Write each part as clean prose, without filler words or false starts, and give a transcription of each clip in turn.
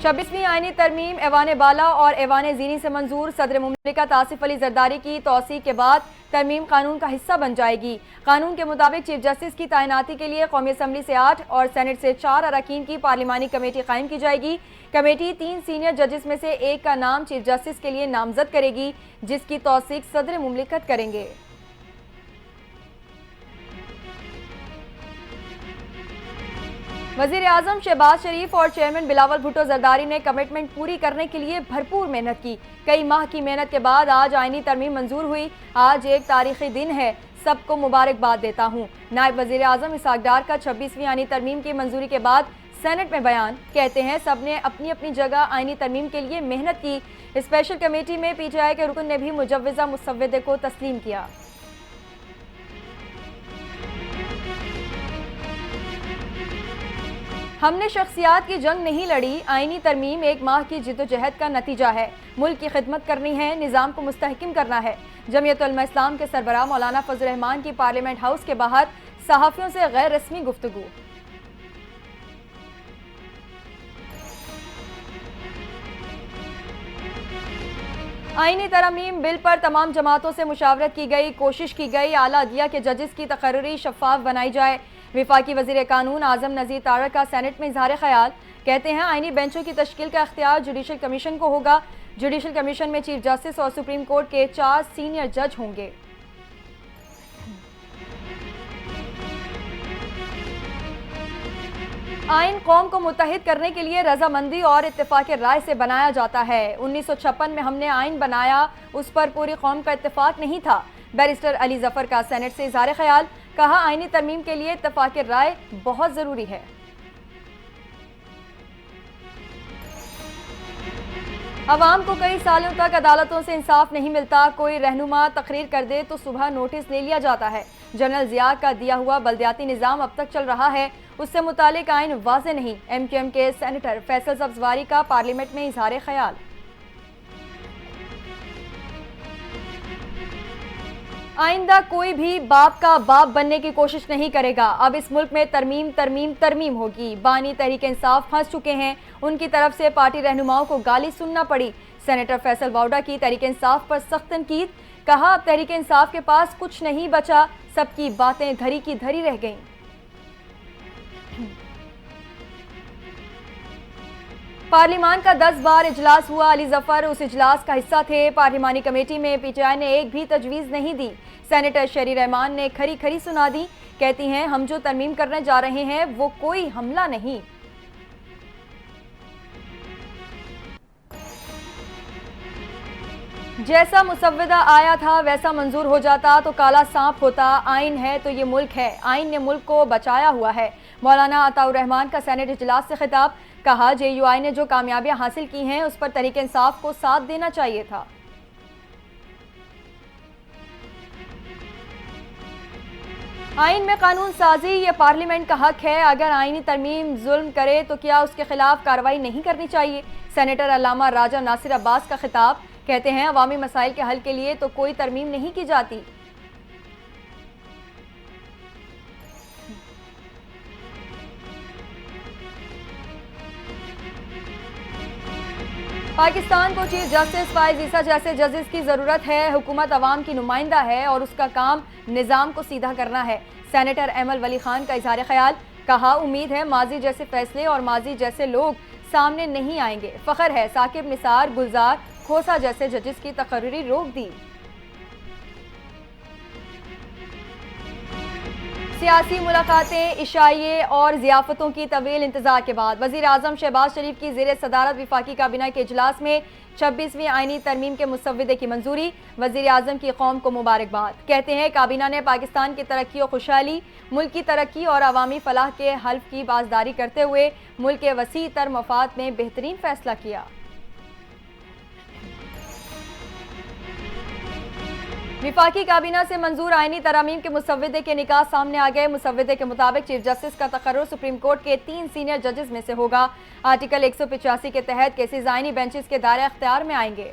26वीं आईनी तरमीम ऐवान बाला और ऐवान ज़ीनी से मंजूर। सदर मुमलिकत आसिफ अली जरदारी की तौसीक़ के बाद तरमीम कानून का हिस्सा बन जाएगी। कानून के मुताबिक चीफ जस्टिस की तैनाती के लिए कौमी असम्बली से 8 और सेनेट से 4 अरकान की पार्लिमानी कमेटी कायम की जाएगी। कमेटी 3 सीनियर जजेस में से एक का नाम चीफ जस्टिस के लिए नामजद करेगी, जिसकी तौसीक़ सदर मुमलिकत करेंगे। वज़ीर आज़म शहबाज शरीफ और चेयरमैन बिलावल भुट्टो जरदारी ने कमिटमेंट पूरी करने के लिए भरपूर मेहनत की। कई माह की मेहनत के बाद आज आईनी तरमीम मंजूर हुई। आज एक तारीखी दिन है, सबको मुबारकबाद देता हूँ। नायब वज़ीर आज़म इसहाक डार का 26वीं आईनी तरमीम की मंजूरी के बाद सेनेट में बयान, कहते हैं सब ने अपनी अपनी जगह आईनी तरमीम के लिए मेहनत की। स्पेशल कमेटी में PTI के रुकन ने भी मुजव्वज़ा मुसव्वदे को तस्लीम किया। हमने शख्सियात की जंग नहीं लड़ी, आईनी तरमीम 1 माह की जिद्दोजहद का नतीजा है। मुल्क की खिदमत करनी है, निज़ाम को मुस्तहकम करना है। जमीयत उलमा इस्लाम के सरबराह मौलाना फजल रहमान की पार्लियामेंट हाउस के बाहर सहाफ़ियों से गैर रस्मी गुफ्तगू। आईनी तरमीम बिल पर तमाम जमातों से मुशावरत की गई, कोशिश की गई आला अदलिया के जजेस की तकर्री शफाफ बनाई जाए। विफाकी वज़ीर कानून आज़म नज़ीर तारक का सेनेट में इज़हार ख्याल, कहते हैं आईनी बेंचों की तश्कील का इख्तियार जुडिशल कमीशन को होगा। जुडिशल कमीशन में चीफ जस्टिस और सुप्रीम कोर्ट के 4 सीनियर जज होंगे। आइन कौम को मुत्तहिद करने के लिए रजामंदी और इत्तेफाक राय से बनाया जाता है। 1956 में हमने आइन बनाया, उस पर पूरी कौम का इत्तेफाक नहीं था। बैरिस्टर अली जफर का सेनेट से इज़हार ख्याल, कहा आईनी तरमीम के लिए इत्तेफाक राय बहुत जरूरी है। अवाम को कई सालों तक अदालतों से इंसाफ नहीं मिलता। कोई रहनुमा तकरीर कर दे तो सुबह नोटिस ले लिया जाता है। जनरल जिया का दिया हुआ बल्दियाती निज़ाम अब तक चल रहा है, उससे मुतालिक आइन वाज़ेह नहीं। MQM के सेनेटर फैसल सब्जवारी का पार्लियामेंट में इज़हार ख्याल। आइंदा कोई भी बाप का बाप बनने की कोशिश नहीं करेगा। अब इस मुल्क में तरमीम तरमीम तरमीम होगी। बानी तहरीक इंसाफ फंस चुके हैं, उनकी तरफ से पार्टी रहनुमाओं को गाली सुनना पड़ी। सेनेटर फैसल वाउडा की तहरीक इंसाफ पर सख्त तनकीद, कहा अब तहरीक इंसाफ के पास कुछ नहीं बचा, सबकी बातें धरी की धरी रह गईं। पार्लिमान का 10 बार इजलास हुआ, अली जफर उस इजलास का हिस्सा थे। पार्लिमानी कमेटी में PTI ने एक भी तजवीज़ नहीं दी। सेनेटर शरी रहमान ने खरी खरी सुना दी, कहती हैं हम जो तरमीम करने जा रहे हैं वो कोई हमला नहीं। जैसा मुसव्वदा आया था वैसा मंजूर हो जाता तो काला सांप होता। आइन है तो ये मुल्क है, आइन ने मुल्क को बचाया हुआ है। मौलाना अताउर रहमान का सेनेट इजलास से खिताब, कहा JUI ने जो कामयाबियां हासिल की हैं उस पर तहरीक इंसाफ को साथ देना चाहिए था। आइन में कानून साजी ये पार्लियामेंट का हक है। अगर आईनी तरमीम जुल्म करे तो क्या उसके खिलाफ कार्रवाई नहीं करनी चाहिए। सेनेटर अल्लामा राजा नासिर अब्बास का खिताब, कहते हैं अवामी मसाइल के हल के लिए तो कोई तरमीम नहीं की जाती। पाकिस्तान को चीफ जस्टिस फाइज ईसा जैसे जजेस की जरूरत है। हुकूमत अवाम की नुमाइंदा है और उसका काम निज़ाम को सीधा करना है। सेनेटर अहमद वली खान का इज़हार ख्याल, कहा उम्मीद है माजी जैसे फैसले और माजी जैसे लोग सामने नहीं आएंगे। फख्र है साकिब निसार, गुलजार, खोसा जैसे जजेस की तकर्री रोक दी। सियासी मुलाकातें, इशाइये और ज़ियाफ़तों की तवील इंतजार के बाद वज़ीर आज़म शहबाज शरीफ की ज़ेर सदारत विफाकी काबीना के इजलास में 26वीं आईनी तरमीम के मुसव्वदे की मंजूरी। वज़ीर आज़म की कौम को मुबारकबाद, कहते हैं काबीना ने पाकिस्तान की तरक्की और खुशहाली, मुल्क की तरक्की और अवामी फलाह के हल्फ की बाजदारी करते हुए मुल्क के वसी तर मफाद में बेहतरीन फैसला किया। विफाकी काबीना से मंजूर आईनी तरामीम के मुसव्वदे के निकात सामने आ गए। मुसव्वदे के मुताबिक चीफ जस्टिस का तकर्रुर सुप्रीम कोर्ट के 3 सीनियर जजेस में से होगा। आर्टिकल 185 के तहत केसेज आईनी बेंचेस के दायरे अख्तियार में आएंगे।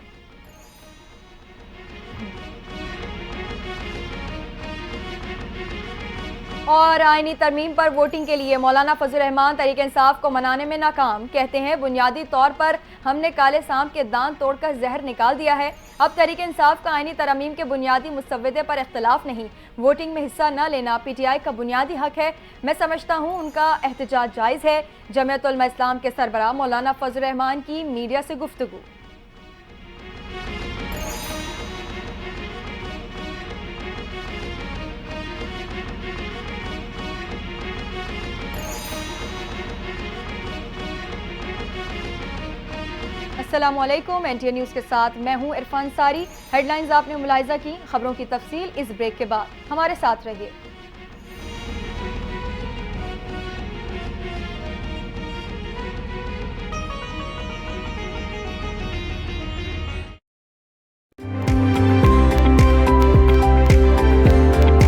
और आईनी तरमीम पर वोटिंग के लिए मौलाना फजल रहमान तहरीक इंसाफ को मनाने में नाकाम। कहते हैं बुनियादी तौर पर हमने काले सांप के दांत तोड़कर जहर निकाल दिया है। अब तहरीक इंसाफ का आईनी तरमीम के बुनियादी मुसव्वदे पर इख्तलाफ नहीं, वोटिंग में हिस्सा न लेना PTI का बुनियादी हक है। मैं समझता हूँ उनका एहतजाज जायज़ है। जमीयत उलमा इस्लाम के सरबराह मौलाना फजल रहमान की मीडिया से गुफ्तगू। अस्सलामुअलैकुम, NTA न्यूज़ के साथ मैं हूं इरफान सारी। हेडलाइंस आपने मुलाहिजा की, खबरों की तफसील इस ब्रेक के बाद, हमारे साथ रहिए।